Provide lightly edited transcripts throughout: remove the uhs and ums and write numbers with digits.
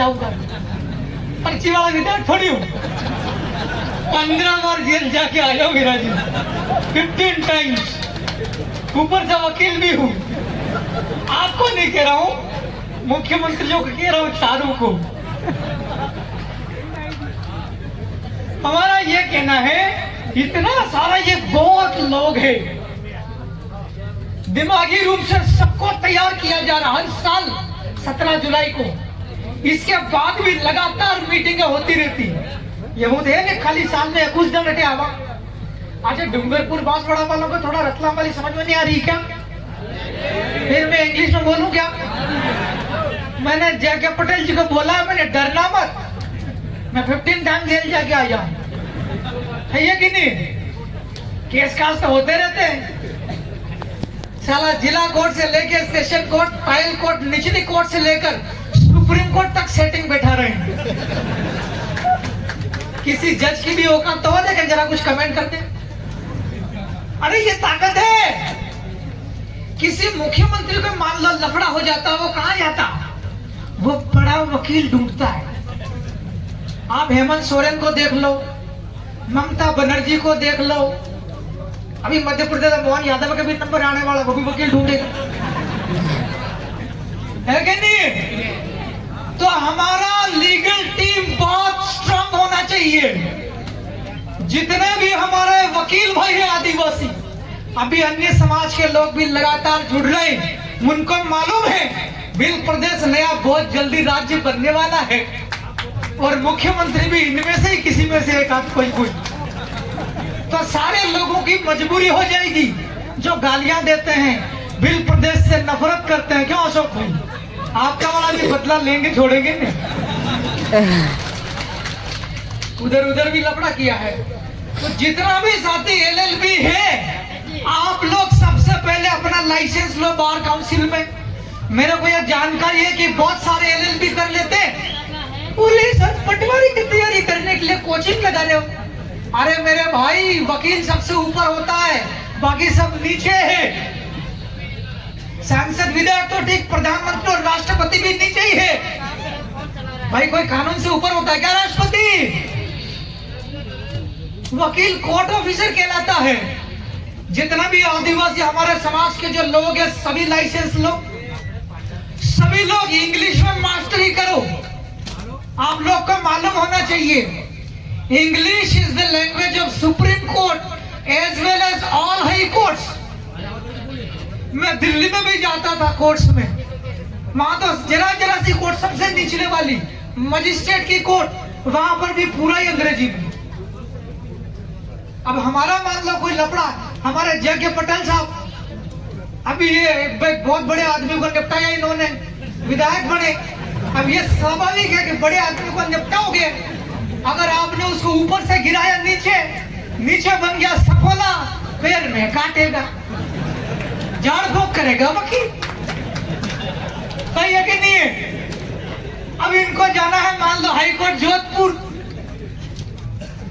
जाऊंगा, पर्ची वाला विधायक थोड़ी हूँ। 15 बार जेल जाके आया हूँ मेरा जी, 15 टाइम्स, ऊपर से वकील भी हूँ। आपको नहीं कह रहा हूँ, मुख्यमंत्रियों को कह रहा हूँ, चारों को। हमारा ये कहना है, इतना सारा ये बहुत लोग हैं, दिमागी रूप से सबको तैयार किया जा रहा है। हर साल 17 जुलाई को, इसके बाद भी लगातार मीटिंगें होती रहती है। ये होते हैं कि खाली साल में कुछ दिन रटे आवा। अच्छा, डूंगरपुर बांसवाड़ा वालों को थोड़ा रतलाम वाली समझ में नहीं आ रही क्या? फिर मैं इंग्लिश में बोलूं क्या? मैंने जय पटेल जी को बोला, मैंने डरना मत, मैं 15 टाइम जेल जाके आया हूं, है ये कि नहीं? केस कास तो होते रहते हैं। साला जिला कोर्ट से लेकर सेशन कोर्ट, ट्रायल कोर्ट, निचली कोर्ट से लेकर सुप्रीम कोर्ट तक सेटिंग बैठा रहे हैं। किसी जज की भी औकात तो हो, देखें जरा कुछ कमेंट करते। अरे ये ताकत है। किसी मुख्यमंत्री को मान लो लफड़ा हो जाता, वो कहां जाता? वो बड़ा वकील ढूंढता है। आप हेमंत सोरेन को देख लो, ममता बनर्जी को देख लो, अभी मध्य प्रदेश में मोहन यादव का भी नंबर आने वाला, वो भी वकील ढूंढेगा, है कि नहीं? तो हमारा लीगल टीम बहुत स्ट्रांग होना चाहिए। जितने भी हमारे वकील भाई हैं आदिवासी, अभी अन्य समाज के लोग भी लगातार जुड़ रहे हैं। उनको मालूम है बिल प्रदेश नया बहुत जल्दी राज्य बनने वाला है, और मुख्यमंत्री भी इनमें से ही किसी में से एक आध कोई। तो सारे लोगों की मजबूरी हो जाएगी जो गालियां देते हैं, बिल प्रदेश से नफरत करते हैं। क्यों अशोक भाई, आपका वाला भी बदला लेंगे, छोड़ेंगे नहीं। उधर उधर भी लफड़ा किया है। तो जितना भी साथी एलएलबी है, आप लोग सबसे पहले अपना लाइसेंस लो बार काउंसिल में। मेरे को यह जानकारी है कि बहुत सारे एलएलबी कर लेते हैं, पुलिस पटवारी की तैयारी करने के लिए कोचिंग लगा रहे हो। अरे मेरे भाई, वकील सबसे ऊपर होता है, बाकी सब नीचे है। सांसद विधायक तो ठीक, प्रधानमंत्री और राष्ट्रपति भी नीचे ही है। भाई कोई कानून से ऊपर होता है क्या? राष्ट्रपति। वकील कोर्ट ऑफिसर कहलाता है। जितना भी आदिवासी हमारे समाज के जो लोग हैं, सभी लाइसेंस लो, सभी लोग इंग्लिश में मास्टरी करो। आप लोग को मालूम होना चाहिए, English is the language of supreme court as well as all high courts. मैं दिल्ली में भी जाता था कोर्ट्स में, वहां तो जरा सी कोर्ट, सबसे निचले वाली मजिस्ट्रेट की कोर्ट, वहां पर भी पूरा ही अंग्रेजी में। अब हमारा मान लो कोई लफड़ा, हमारे जय पटेल साहब अभी ये बहुत बड़े आदमी को निपटाया इन्होंने, विधायक बने। अब ये स्वाभाविक है कि बड़े आदमी को निपटाओगे, अगर आपने उसको ऊपर से गिराया नीचे बन गया सफोला, पैर में काटेगा, झाड़ फूक करेगा वकील। सही है कि नहीं है? अब इनको जाना है मान लो हाई कोर्ट जोधपुर,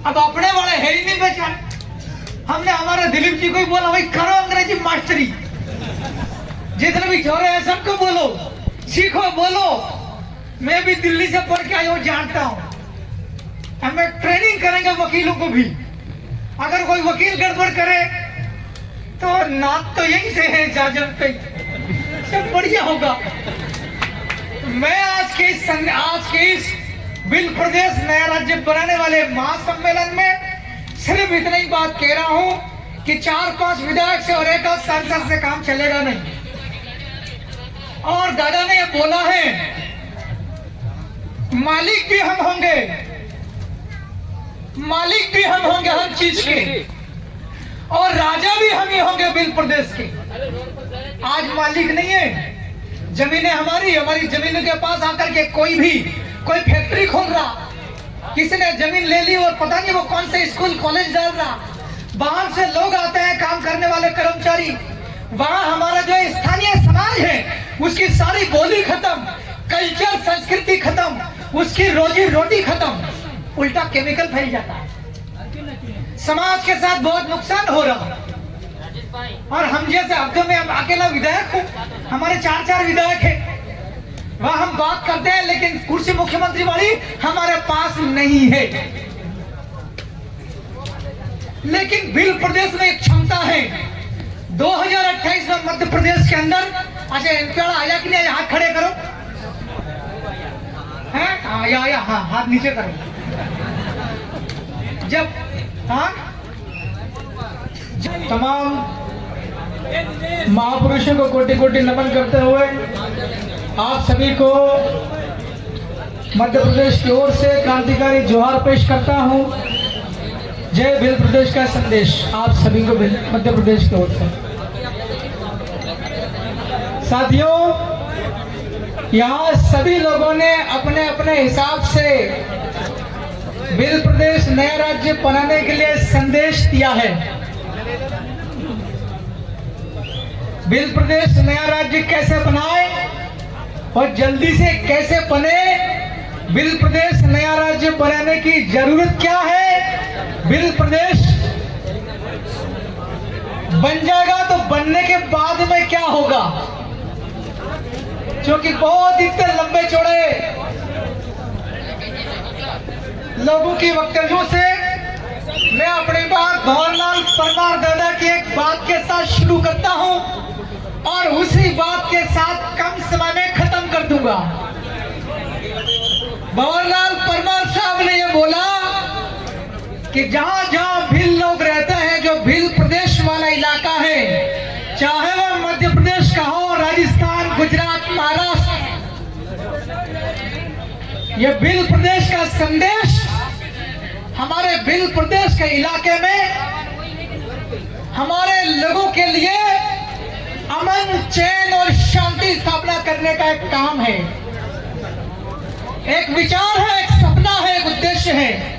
अब अपने वाले है ही नहीं बेचा। हमने हमारे दिलीप जी को ही बोला, भाई करो अंग्रेजी मास्टरी, जितने भी छोरे हैं सबको बोलो, सीखो, बोलो। मैं भी दिल्ली से पढ़ के आया हूँ, जानता हूँ। हमें ट्रेनिंग करेंगे वकीलों को भी। अगर कोई वकील गड़बड़ करे तो नाक तो यहीं से है, जाजम पे, सब बढ़िया होगा। मैं आज के इस बिल प्रदेश नया राज्य बनाने वाले महासम्मेलन में सिर्फ इतना ही बात कह रहा हूं कि 4-5 विधायक से और एक सांसद से काम चलेगा नहीं। और दादा ने बोला है, मालिक भी हम होंगे, मालिक भी हम होंगे हर चीज के, और राजा भी हम ही होंगे बिल प्रदेश के। आज मालिक नहीं है, जमीनें हमारी जमीनों के पास आकर के कोई फैक्ट्री खोल रहा, किसी ने जमीन ले ली और पता नहीं वो कौन से स्कूल कॉलेज डाल रहा। बाहर से लोग आते हैं, काम करने वाले कर्मचारी, वहां हमारा जो स्थानीय समाज है उसकी सारी बोली खत्म, कल्चर संस्कृति खत्म, उसकी रोजी रोटी खत्म, उल्टा केमिकल फैल जाता है। समाज के साथ बहुत नुकसान हो रहा। और हम जैसे हफ्तों में हम अकेला विधायक हूँ, हमारे 4 विधायक हैं, वहाँ हम बात करते हैं लेकिन कुर्सी कुर्सी मुख्यमंत्री वाली हमारे पास नहीं है, लेकिन बिल प्रदेश में एक क्षमता है। 2028 में मध्य प्रदेश के अंदर, अच्छा एमपीआर आया कि नहीं? हाथ खड़े करो, है आया, हाँ हाथ नीचे करो। जब हाँ तमाम महापुरुषों को कोटि कोटि नमन करते हुए आप सभी को मध्य प्रदेश की ओर से क्रांतिकारी जोहार पेश करता हूं। जय भील प्रदेश का संदेश आप सभी को मध्य प्रदेश की ओर से। साथियों, यहाँ सभी लोगों ने अपने अपने हिसाब से भील प्रदेश नया राज्य बनाने के लिए संदेश दिया है। भील प्रदेश नया राज्य कैसे बनाए और जल्दी से कैसे बने, भील प्रदेश नया राज्य बनाने की जरूरत क्या है, भील प्रदेश बन जाएगा तो बनने के बाद में क्या होगा, क्योंकि बहुत इतने लंबे चौड़े लोगों की वक्तव्यों से मैं अपनी बात भंवरलाल परमार दादा की एक बात के साथ शुरू करता हूं और उसी बात के साथ कम समय में खत्म कर दूंगा। भंवरलाल परमार साहब ने यह बोला कि जहां जहां भील लोग रहते हैं, जो भील प्रदेश वाला इलाका है, चाहे वह मध्य प्रदेश का हो, राजस्थान, गुजरात, महाराष्ट्र, यह भील प्रदेश का संदेश हमारे भील प्रदेश के इलाके में हमारे लोगों के लिए अमन, चैन और शांति स्थापना करने का एक काम है, एक विचार है, एक सपना है, एक उद्देश्य है।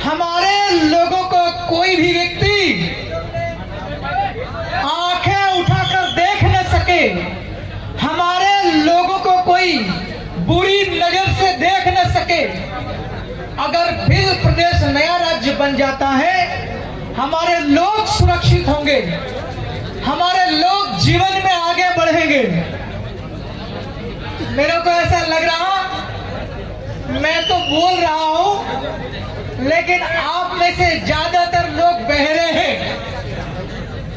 हमारे लोगों को कोई भी व्यक्ति आंखें उठाकर देख न सके, हमारे लोगों को कोई बुरी नजर से देख न सके। अगर भील प्रदेश नया राज्य बन जाता है, हमारे लोग सुरक्षित होंगे, हमारे लोग जीवन में आगे बढ़ेंगे। मेरे को ऐसा लग रहा, मैं तो बोल रहा हूं, लेकिन आप में से ज्यादातर लोग बहरे हैं।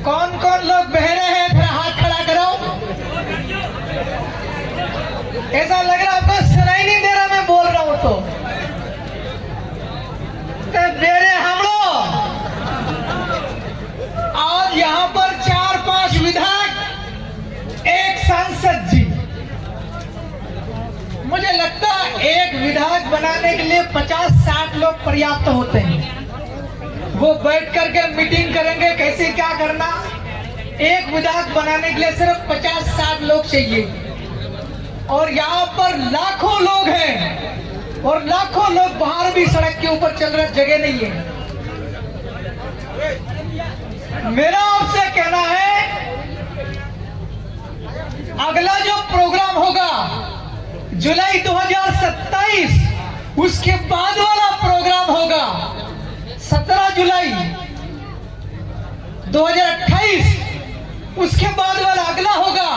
कौन कौन लोग बहरे हैं, थोड़ा हाथ खड़ा करो। ऐसा लग रहा आपको सुनाई नहीं दे रहा मैं बोल रहा हूं तो मेरे हम लोग आज यहाँ पर 4-5 विधायक, एक सांसद जी, मुझे लगता है एक विधायक बनाने के लिए 50-60 लोग पर्याप्त होते हैं। वो बैठ करके मीटिंग करेंगे कैसे क्या करना। एक विधायक बनाने के लिए सिर्फ 50-60 लोग चाहिए, और यहाँ पर लाखों लोग हैं और लाखों लोग बाहर भी सड़क के ऊपर चल रहे, जगह नहीं है। मेरा आपसे कहना है, अगला जो प्रोग्राम होगा जुलाई 2027, उसके बाद वाला प्रोग्राम होगा 17 जुलाई 2028, उसके बाद वाला अगला होगा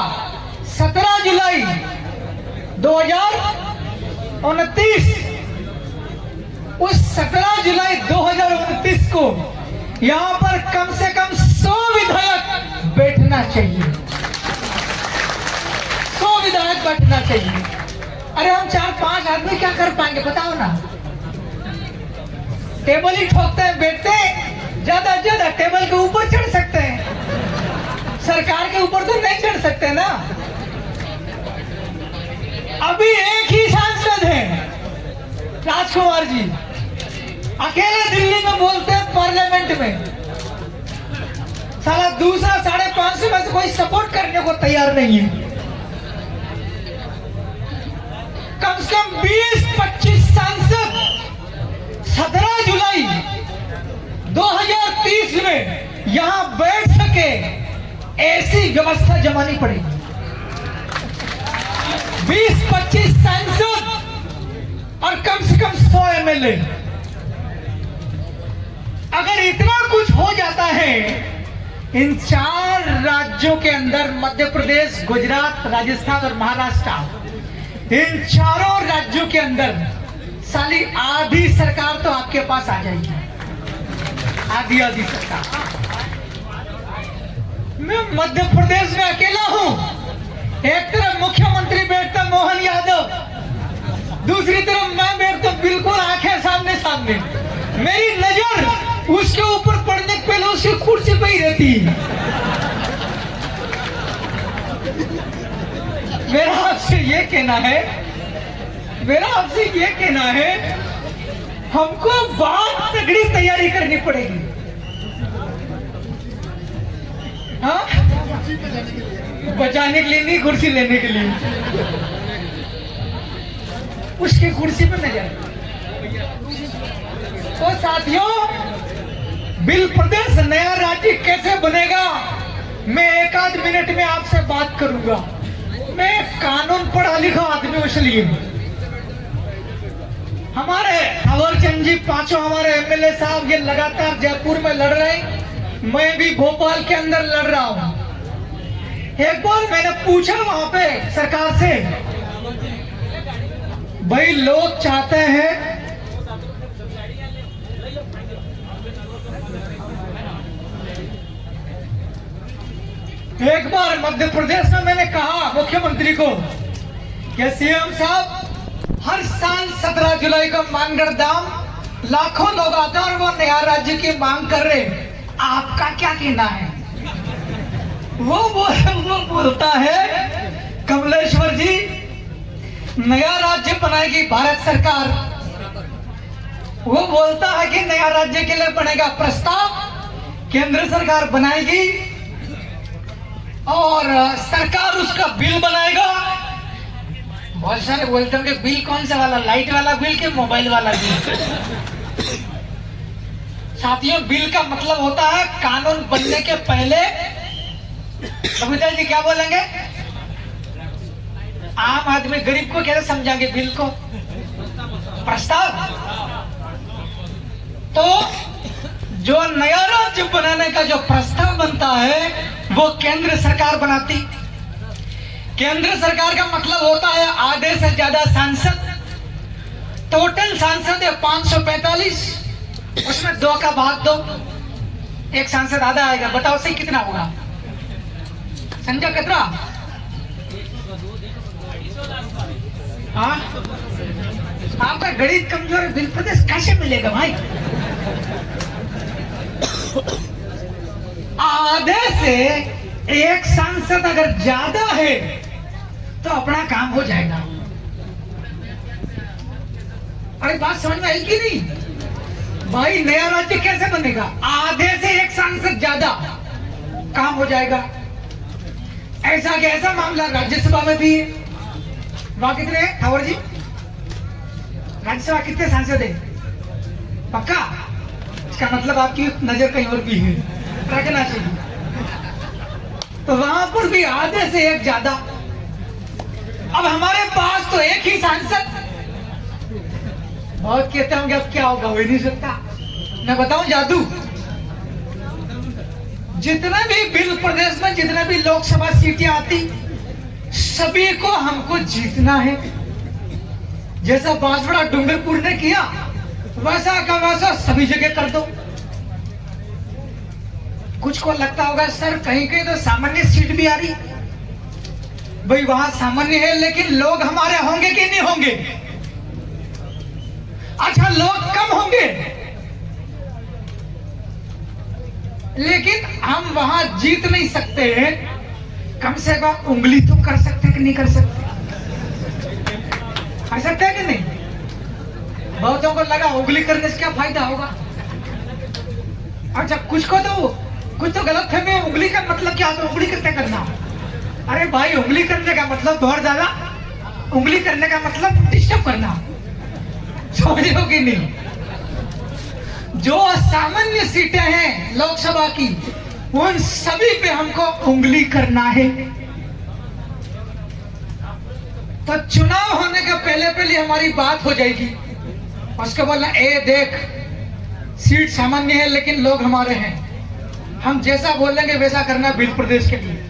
17 जुलाई 2029। उस 17 जुलाई 2029 को यहाँ पर कम से कम 100 विधायक बैठना चाहिए, 100 विधायक बैठना चाहिए। अरे हम 4-5 आदमी क्या कर पाएंगे बताओ ना। टेबल ही ठोकते हैं, बैठते हैं, ज्यादा से ज्यादा टेबल के ऊपर चढ़ सकते हैं, सरकार के ऊपर तो नहीं चढ़ सकते ना। अभी एक ही सांसद हैं, राजकुमार जी, अकेले दिल्ली में बोलते हैं पार्लियामेंट में, साला दूसरा 550 में से कोई सपोर्ट करने को तैयार नहीं है। कम से कम 20-25 सांसद 17 जुलाई 2030 में यहां बैठ सके, ऐसी व्यवस्था जमानी पड़ेगी। 20-25 सांसद और कम से कम 100 एमएलए। अगर इतना कुछ हो जाता है इन 4 राज्यों के अंदर, मध्य प्रदेश, गुजरात, राजस्थान और महाराष्ट्र, इन चारों राज्यों के अंदर साली आधी सरकार तो आपके पास आ जाएगी, आधी आधी सरकार। मैं मध्य प्रदेश में अकेला हूं। एक तरफ मुख्यमंत्री बैठता मोहन यादव, दूसरी तरफ मैं बैठता बिल्कुल आंखें सामने सामने। मेरी नजर उसके ऊपर पड़ने के पहले उसकी कुर्सी पे ही रहती है। मेरा आपसे ये कहना है हमको बहुत तगड़ी तैयारी करनी पड़ेगी। हाँ, बचाने के लिए नहीं, कुर्सी लेने के लिए। उसकी कुर्सी पे नजर। तो साथियों, बिल प्रदेश नया राज्य कैसे बनेगा, मैं एक आध मिनट में आपसे बात करूंगा। मैं कानून पढ़ा लिखा आदमी, इसलिए हमारे थावरचंद जी पांचों हमारे एमएलए साहब ये लगातार जयपुर में लड़ रहे हैं, मैं भी भोपाल के अंदर लड़ रहा हूं। एक बार मैंने पूछा वहां पे सरकार से, भाई लोग चाहते हैं एक बार मध्य प्रदेश में मैंने कहा मुख्यमंत्री को कि सीएम साहब, हर साल 17 जुलाई को मानगढ़ धाम लाखों लोग आते हैं और वो नया राज्य की मांग कर रहे, आपका क्या कहना है? वो बोलता है, कमलेश्वर जी, नया राज्य बनाएगी भारत सरकार। वो बोलता है कि नया राज्य के लिए बनेगा प्रस्ताव, केंद्र सरकार बनाएगी और सरकार उसका बिल बनाएगा। बहुत सारे बोलते हैं कि बिल कौन सा वाला, लाइट वाला बिल के मोबाइल वाला बिल? साथियों, बिल का मतलब होता है कानून बनने के पहले। कविता जी क्या बोलेंगे? आम आदमी गरीब को कैसे समझाएंगे बिल को? प्रस्ताव। तो जो नया राज्य बनाने का जो प्रस्ताव बनता है वो केंद्र सरकार बनाती। केंद्र सरकार का मतलब होता है आधे से ज्यादा सांसद। टोटल सांसद है 545, उसमें 2 का भाग दो, एक सांसद आधा आएगा। बताओ सही कितना होगा? संजय कितना? हाँ, आपका गणित कमजोर है, बिल प्रदेश कैसे मिलेगा भाई? आधे से एक सांसद अगर ज्यादा है तो अपना काम हो जाएगा। अरे बात समझ में आई कि नहीं भाई? नया राज्य कैसे बनेगा? आधे से एक सांसद ज्यादा, काम हो जाएगा। ऐसा कि ऐसा मामला राज्यसभा में भी है। वहां कितने हैं ठाकुर जी? राज्यसभा कितने सांसद है? पक्का? इसका मतलब आपकी नजर कहीं और भी है, रखना चाहिए। तो वहां पर भी आधे से एक ज्यादा। अब हमारे पास तो एक ही सांसद। बहुत कहते होंगे अब क्या होगा, हो ही नहीं सकता। मैं बताऊं जादू, जितना भी बिल प्रदेश में जितना भी लोकसभा सीटें आती, सभी को हमको जीतना है। जैसा बांसवाड़ा डूंगरपुर ने किया वैसा का वैसा सभी जगह कर दो। कुछ को लगता होगा सर कहीं कहीं तो सामान्य सीट भी आ रही। भाई वहां सामान्य है लेकिन लोग हमारे होंगे कि नहीं होंगे? अच्छा, लोग कम होंगे लेकिन हम वहां जीत नहीं सकते हैं। कम से कम उंगली तो कर सकते कि नहीं कर सकते? कर सकते हैं कि नहीं? बहुतों को लगा उंगली करने से क्या फायदा होगा। अच्छा, कुछ तो गलत है। मैं उंगली का मतलब क्या होता है? उंगली कितने करना? अरे भाई, उंगली करने का मतलब बहुत ज्यादा, उंगली करने का मतलब डिस्टर्ब करना। समझ लो कि नहीं? जो सामान्य सीटें हैं लोकसभा की, उन सभी पे हमको उंगली करना है। तो चुनाव होने के पहले हमारी बात हो जाएगी। उसके बोलना, ए देख, सीट सामान्य है लेकिन लोग हमारे हैं, हम जैसा बोलेंगे वैसा करना बिल प्रदेश के लिए।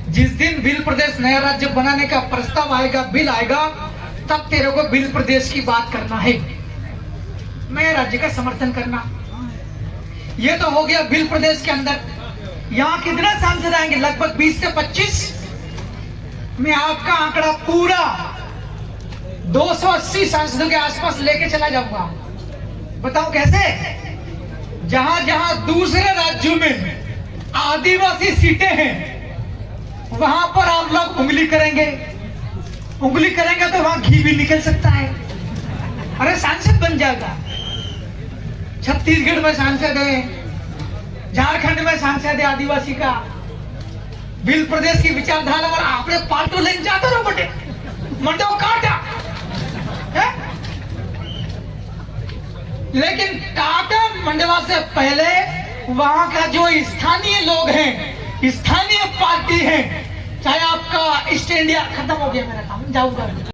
जिस दिन भील प्रदेश नया राज्य बनाने का प्रस्ताव आएगा, बिल आएगा, तब तेरे को भील प्रदेश की बात करना है, नए राज्य का समर्थन करना। ये तो हो गया भील प्रदेश के अंदर। यहाँ कितने सांसद आएंगे? लगभग 20 से 25। मैं आपका आंकड़ा पूरा 280 सांसदों के आसपास लेके चला जाऊंगा। बताओ कैसे? जहां जहां दूसरे राज्यों में आदिवासी सीटें हैं, वहां पर आप लोग उंगली करेंगे तो वहां घी भी निकल सकता है। अरे सांसद बन जाएगा। छत्तीसगढ़ में सांसद है, झारखंड में सांसद है आदिवासी का। भील प्रदेश की विचारधारा और आपने पार्टो लेन जाते रहो बटे मंडो काटा है? लेकिन काटा मंडवा से पहले वहां का जो स्थानीय लोग हैं, स्थानीय पार्टी है, चाहे आपका ईस्ट इंडिया, खत्म हो गया मेरा काम, जाऊंगा।